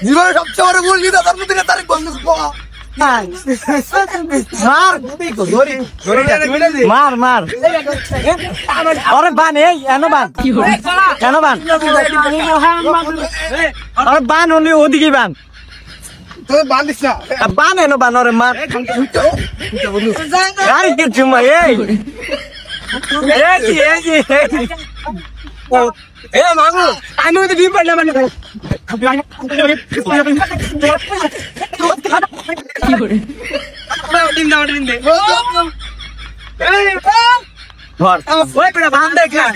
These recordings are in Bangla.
জীবনে সবচেয়ে বড় ভুল গীতা জন্মদিনের তারিখ বন্ধু মার মার আরে বান এই এনো বান কেন বান আরে বান হলে ওদিকে বান তুই বান্ধিস না বান এনো বান ওরে মার আরে কিছু মা এই এ মাগু আমি তো ডিম পাইলাম মানে কি করে ডিম দে ধর ওই পেড়া বান দেখ না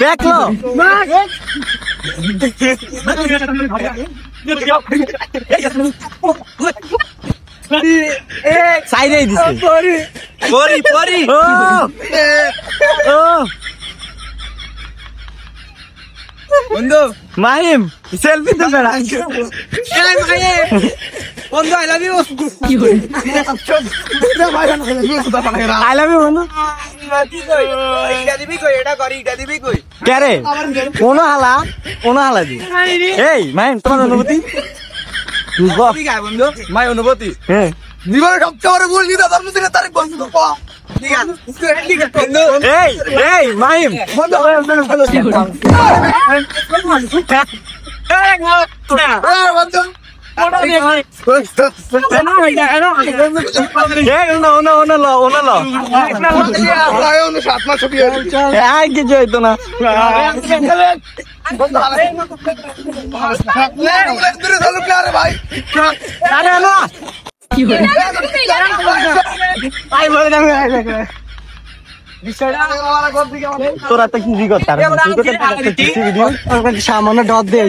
দেখলো সাইডে দিছে পরি পরি ও ও বন্ধু মাহিম সেলফি তো বেড়া এই ভাই বন্ধু আই লাভ ইউ কি করে আই লাভ ইউ বন্ধু এটা দিবি কই এটা করি এটা দিবি কই কে রে কোন হালা দি এই মাহিম তোমার অনুভূতি কি গায় বন্ধু মাই অনুভূতি হ্যাঁ জীবনে সবচেয়ে বড় ভুল গীতা জন্মদিনের তারিখ বন্ধু ঠিক আছে বন্ধু এই মাহিম বন্ধু সাত মাস ছবি কিছু হইতো না ভাই কি করে তোরা তো কি করতাম সামান্য ডর দিয়ে